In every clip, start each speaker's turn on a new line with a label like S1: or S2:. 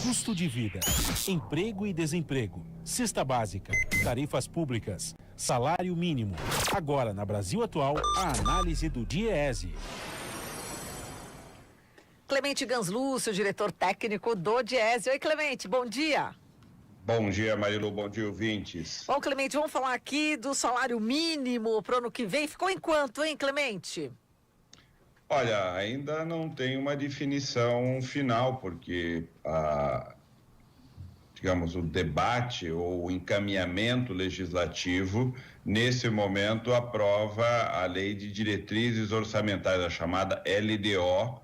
S1: Custo de vida, emprego e desemprego, cesta básica, tarifas públicas, salário mínimo. Agora, na Brasil Atual, a análise do DIEESE.
S2: Clemente Ganslúcio, diretor técnico do DIEESE. Oi, Clemente, bom dia.
S3: Bom dia, Marilu, bom dia, ouvintes.
S2: Bom, Clemente, vamos falar aqui do salário mínimo para o ano que vem. Ficou em quanto, hein, Clemente?
S3: Olha, ainda não tem uma definição final, porque digamos, o debate ou o encaminhamento legislativo, nesse momento, aprova a Lei de Diretrizes Orçamentárias, a chamada LDO.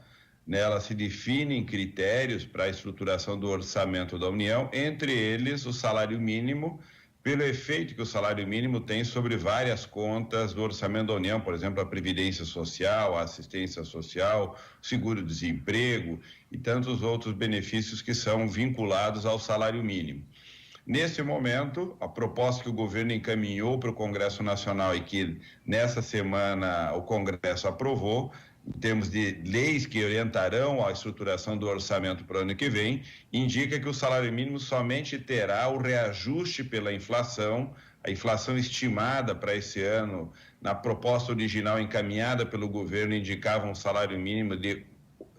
S3: Nela se definem critérios para a estruturação do orçamento da União, entre eles o salário mínimo, pelo efeito que o salário mínimo tem sobre várias contas do orçamento da União, por exemplo, a Previdência Social, a Assistência Social, Seguro-Desemprego e tantos outros benefícios que são vinculados ao salário mínimo. Nesse momento, a proposta que o governo encaminhou para o Congresso Nacional e que nessa semana o Congresso aprovou, em termos de leis que orientarão a estruturação do orçamento para o ano que vem, indica que o salário mínimo somente terá o reajuste pela inflação, a inflação estimada para esse ano, na proposta original encaminhada pelo governo, indicava um salário mínimo de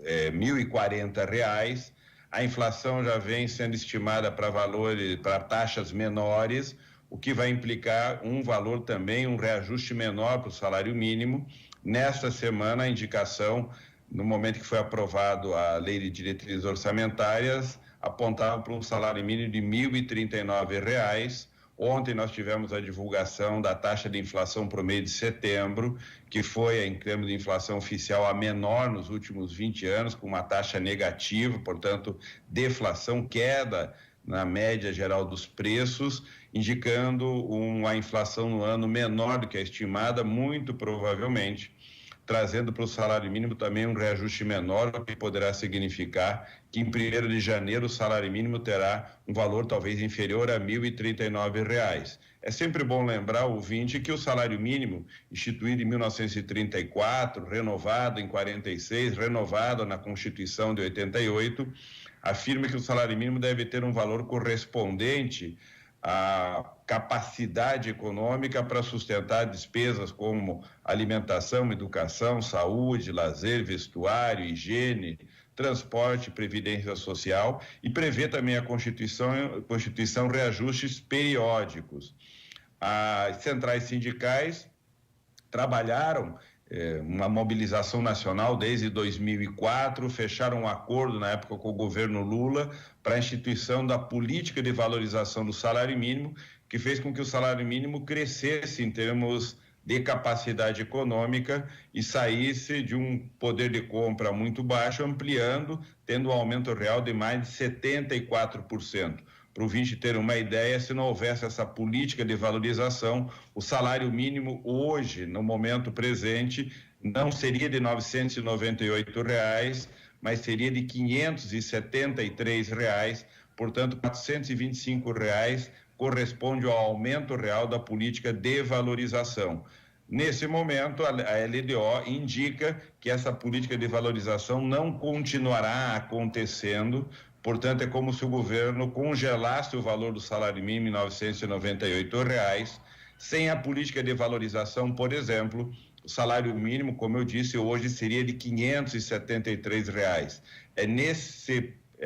S3: R$1.040, a inflação já vem sendo estimada para valores, para taxas menores, o que vai implicar um valor também, um reajuste menor para o salário mínimo. Nesta semana, a indicação, no momento que foi aprovado a Lei de Diretrizes Orçamentárias, apontava para um salário mínimo de R$1.039. Ontem nós tivemos a divulgação da taxa de inflação para o mês de setembro, que foi, em termos de inflação oficial, a menor nos últimos 20 anos, com uma taxa negativa, portanto, deflação, queda na média geral dos preços, indicando uma inflação no ano menor do que a estimada, muito provavelmente trazendo para o salário mínimo também um reajuste menor, o que poderá significar que em 1º de janeiro o salário mínimo terá um valor talvez inferior a R$1.039. É sempre bom lembrar, ouvinte, que o salário mínimo, instituído em 1934, renovado em 46, renovado na Constituição de 88, afirma que o salário mínimo deve ter um valor correspondente à capacidade econômica para sustentar despesas como alimentação, educação, saúde, lazer, vestuário, higiene, transporte, previdência social, e prevê também a Constituição reajustes periódicos. As centrais sindicais trabalharam uma mobilização nacional desde 2004, fecharam um acordo na época com o governo Lula para a instituição da política de valorização do salário mínimo, que fez com que o salário mínimo crescesse em termos de capacidade econômica e saísse de um poder de compra muito baixo, ampliando, tendo um aumento real de mais de 74%. Para o ouvinte ter uma ideia, se não houvesse essa política de valorização, o salário mínimo hoje, no momento presente, não seria de R$998, mas seria de R$573, portanto, R$425 corresponde ao aumento real da política de valorização. Nesse momento, a LDO indica que essa política de valorização não continuará acontecendo, portanto, é como se o governo congelasse o valor do salário mínimo em R$998. Sem a política de valorização, por exemplo, o salário mínimo, como eu disse, hoje seria de R$573. É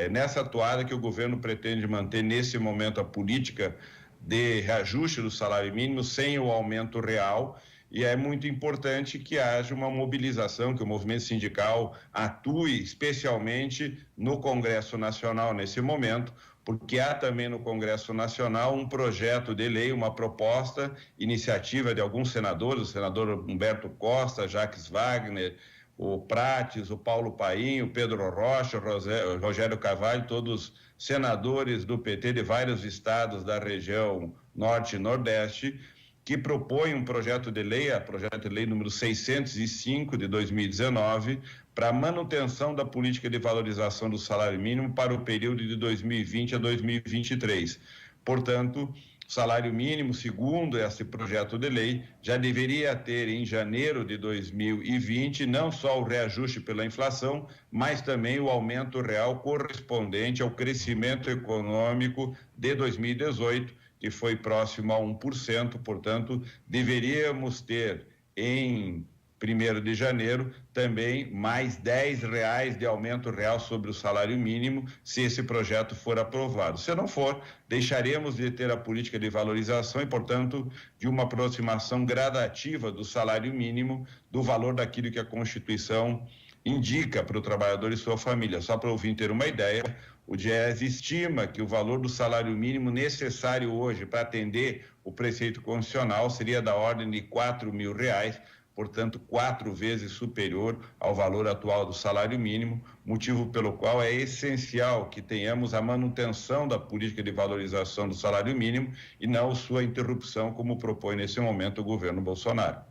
S3: nessa toada que o governo pretende manter, nesse momento, a política de reajuste do salário mínimo sem o aumento real, e é muito importante que haja uma mobilização, que o movimento sindical atue especialmente no Congresso Nacional nesse momento, porque há também no Congresso Nacional um projeto de lei, uma proposta, iniciativa de alguns senadores, o senador Humberto Costa, Jacques Wagner, o Prates, o Paulo Paim, o Pedro Rocha, o Rogério Carvalho, todos senadores do PT de vários estados da região Norte e Nordeste, que propõe um projeto de lei, a projeto de lei número 605 de 2019, para a manutenção da política de valorização do salário mínimo para o período de 2020 a 2023. Portanto, O salário mínimo, segundo esse projeto de lei, já deveria ter em janeiro de 2020 não só o reajuste pela inflação, mas também o aumento real correspondente ao crescimento econômico de 2018, que foi próximo a 1%, portanto, deveríamos ter em 1º de janeiro, também mais R$ 10 de aumento real sobre o salário mínimo, se esse projeto for aprovado. Se não for, deixaremos de ter a política de valorização e, portanto, de uma aproximação gradativa do salário mínimo do valor daquilo que a Constituição indica para o trabalhador e sua família. Só para o ouvinte ter uma ideia, o DIEESE estima que o valor do salário mínimo necessário hoje para atender o preceito constitucional seria da ordem de R$ 4.000, portanto, 4 vezes superior ao valor atual do salário mínimo, motivo pelo qual é essencial que tenhamos a manutenção da política de valorização do salário mínimo e não sua interrupção, como propõe nesse momento o governo Bolsonaro.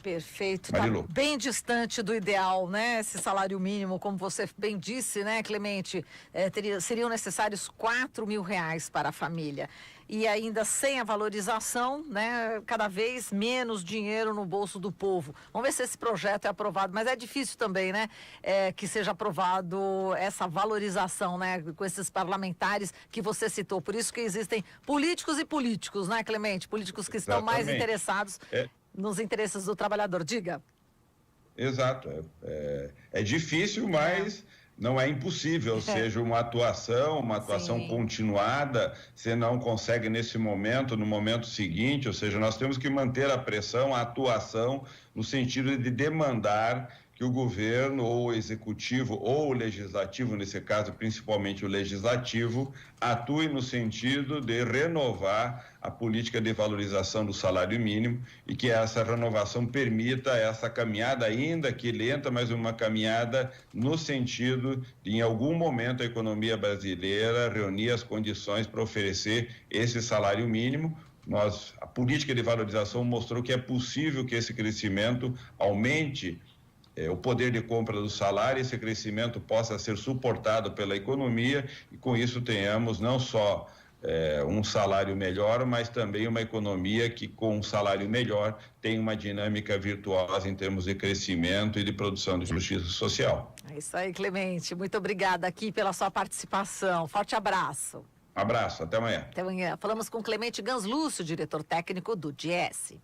S2: Perfeito,
S3: Marilu.
S2: tá bem distante do ideal, né? Esse salário mínimo, como você bem disse, né, Clemente? Seriam necessários R$ 4.000 para a família. E ainda sem a valorização, né? Cada vez menos dinheiro no bolso do povo. Vamos ver se esse projeto é aprovado, mas é difícil também, né? Que seja aprovado essa valorização, né? Com esses parlamentares que você citou. Por isso que existem políticos e políticos, né, Clemente? Políticos que estão mais interessados nos interesses do trabalhador. Diga.
S3: Exato. É difícil, mas não é impossível. Ou seja, uma atuação
S2: Sim.
S3: continuada, você não consegue nesse momento, no momento seguinte. Ou seja, nós temos que manter a pressão, a atuação, no sentido de demandar que o governo, ou o executivo, ou o legislativo, nesse caso principalmente o legislativo, atue no sentido de renovar a política de valorização do salário mínimo e que essa renovação permita essa caminhada, ainda que lenta, mas uma caminhada no sentido de, em algum momento, a economia brasileira reunir as condições para oferecer esse salário mínimo. A política de valorização mostrou que é possível que esse crescimento aumente o poder de compra do salário, esse crescimento possa ser suportado pela economia e com isso tenhamos não só um salário melhor, mas também uma economia que com um salário melhor tem uma dinâmica virtuosa em termos de crescimento e de produção de justiça social.
S2: É isso aí, Clemente. Muito obrigada aqui pela sua participação. Forte abraço.
S3: Um abraço, até amanhã.
S2: Até amanhã. Falamos com Clemente Ganslúcio, diretor técnico do DIEESE.